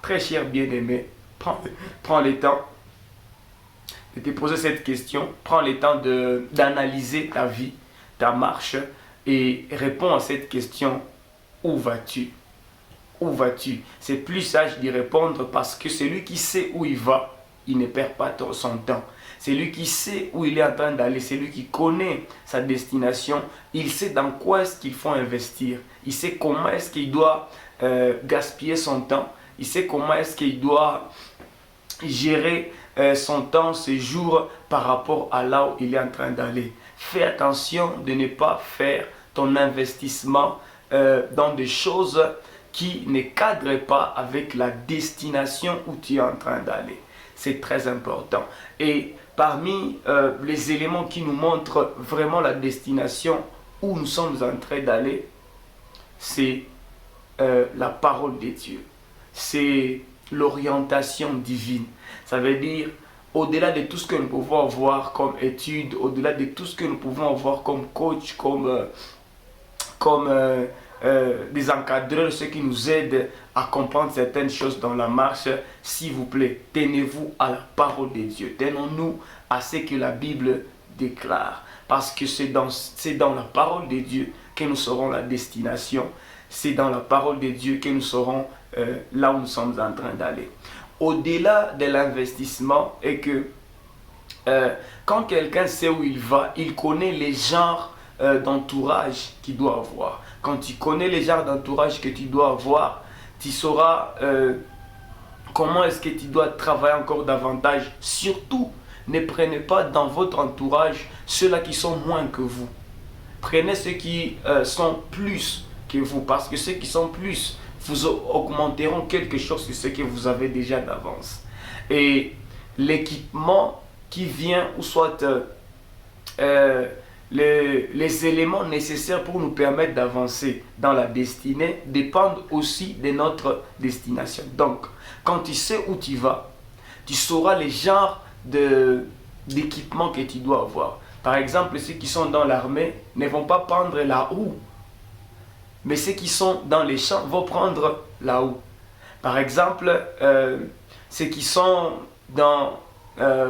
très cher bien-aimé, prends le temps de te poser cette question, prends le temps d'analyser ta vie, ta marche et réponds à cette question, où vas-tu? Où vas-tu? C'est plus sage d'y répondre parce que celui qui sait où il va, il ne perd pas son temps. C'est lui qui sait où il est en train d'aller, c'est lui qui connaît sa destination, il sait dans quoi est-ce qu'il faut investir, il sait comment est-ce qu'il doit gaspiller son temps, il sait comment est-ce qu'il doit gérer son temps, ses jours par rapport à là où il est en train d'aller. Fais attention de ne pas faire ton investissement dans des choses qui ne cadrent pas avec la destination où tu es en train d'aller. C'est très important. Et parmi les éléments qui nous montrent vraiment la destination où nous sommes en train d'aller, c'est la parole de Dieu. C'est l'orientation divine. Ça veut dire, au-delà de tout ce que nous pouvons avoir comme études, au-delà de tout ce que nous pouvons avoir comme coach, comme des encadreurs, ceux qui nous aident à comprendre certaines choses dans la marche, s'il vous plaît, tenez-vous à la parole de Dieu. Tenons-nous à ce que la Bible déclare. Parce que c'est dans la parole de Dieu que nous saurons la destination. C'est dans la parole de Dieu que nous saurons là où nous sommes en train d'aller. Au-delà de l'investissement, est que quand quelqu'un sait où il va, il connaît les genres d'entourage qu'il doit avoir. Quand tu connais les genres d'entourage que tu dois avoir, tu sauras comment est-ce que tu dois travailler encore davantage. Surtout, ne prenez pas dans votre entourage ceux-là qui sont moins que vous. Prenez ceux qui sont plus que vous, parce que ceux qui sont plus vous augmenteront quelque chose sur ce que vous avez déjà d'avance. Et l'équipement qui vient, ou soit les éléments nécessaires pour nous permettre d'avancer dans la destinée dépendent aussi de notre destination. Donc, quand tu sais où tu vas, tu sauras les genres d'équipement que tu dois avoir. Par exemple, ceux qui sont dans l'armée ne vont pas prendre la roue, mais ceux qui sont dans les champs vont prendre la roue. Par exemple, ceux qui sont dans